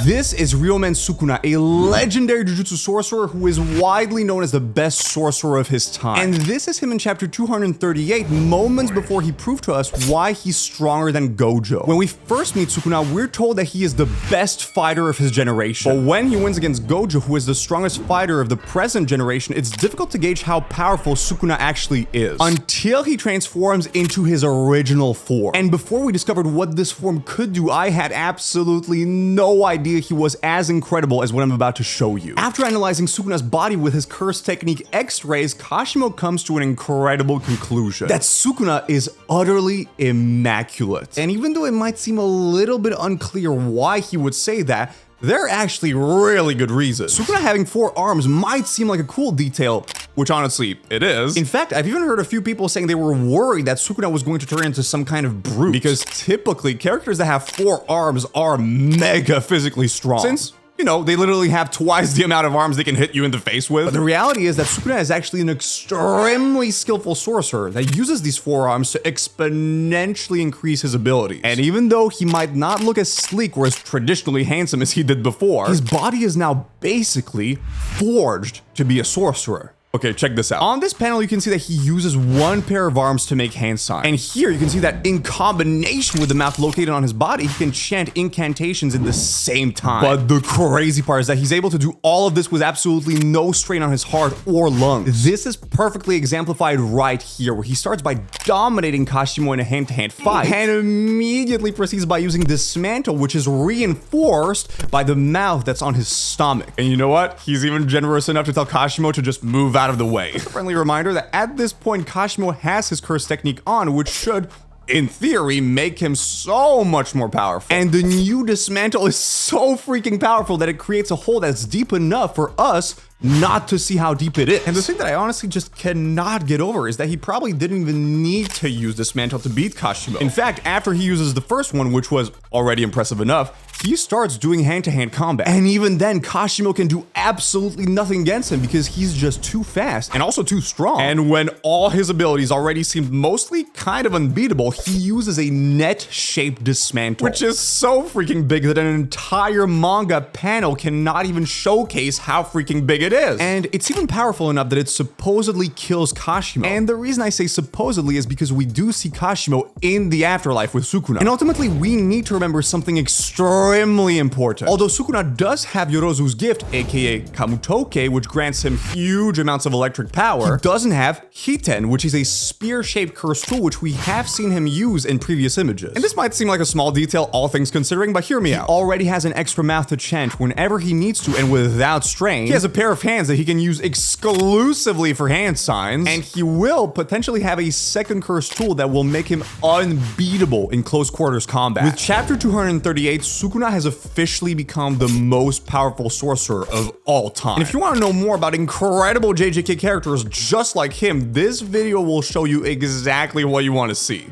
This is Ryomen Sukuna, a legendary Jujutsu sorcerer who is widely known as the best sorcerer of his time. And this is him in chapter 238, moments before he proved to us why he's stronger than Gojo. When we first meet Sukuna, we're told that he is the best fighter of his generation. But when he wins against Gojo, who is the strongest fighter of the present generation, it's difficult to gauge how powerful Sukuna actually is until he transforms into his original form. And before we discovered what this form could do, I had absolutely no idea he was as incredible as what I'm about to show you. After analyzing Sukuna's body with his curse technique X-rays, Kashimo comes to an incredible conclusion: that Sukuna is utterly immaculate. And even though it might seem a little bit unclear why he would say that, there are actually really good reasons. Sukuna having 4 arms might seem like a cool detail, which honestly, it is. In fact, I've even heard a few people saying they were worried that Sukuna was going to turn into some kind of brute, because typically characters that have 4 arms are mega physically strong. Since, you know, they literally have twice the amount of arms they can hit you in the face with. But the reality is that Sukuna is actually an extremely skillful sorcerer that uses these 4 arms to exponentially increase his abilities. And even though he might not look as sleek or as traditionally handsome as he did before, his body is now basically forged to be a sorcerer. Okay, check this out. On this panel, you can see that he uses 1 pair of arms to make hand signs. And here you can see that in combination with the mouth located on his body, he can chant incantations at the same time. But the crazy part is that he's able to do all of this with absolutely no strain on his heart or lungs. This is perfectly exemplified right here, where he starts by dominating Kashimo in a hand-to-hand fight, and immediately proceeds by using Dismantle, which is reinforced by the mouth that's on his stomach. And you know what? He's even generous enough to tell Kashimo to just move out of the way. Just a friendly reminder that at this point, Kashimo has his curse technique on, which should, in theory, make him so much more powerful. And the new Dismantle is so freaking powerful that it creates a hole that's deep enough for us not to see how deep it is. And the thing that I honestly just cannot get over is that he probably didn't even need to use Dismantle to beat Kashimo. In fact, after he uses the first one, which was already impressive enough, he starts doing hand-to-hand combat. And even then, Kashimo can do absolutely nothing against him because he's just too fast and also too strong. And when all his abilities already seemed mostly kind of unbeatable, he uses a net-shaped Dismantle, which is so freaking big that an entire manga panel cannot even showcase how freaking big it is. And it's even powerful enough that it supposedly kills Kashimo. And the reason I say supposedly is because we do see Kashimo in the afterlife with Sukuna. And ultimately, we need to remember something extremely important. Although Sukuna does have Yorozu's gift, aka Kamutoke, which grants him huge amounts of electric power, he doesn't have Hiten, which is a spear-shaped curse tool, which we have seen him use in previous images. And this might seem like a small detail, all things considering, but hear me out. He already has an extra mouth to chant whenever he needs to, and without strain. He has a pair of hands that he can use exclusively for hand signs, and he will potentially have a second curse tool that will make him unbeatable in close quarters combat. With chapter 238, Sukuna has officially become the most powerful sorcerer of all time. And if you want to know more about incredible JJK characters just like him, this video will show you exactly what you want to see.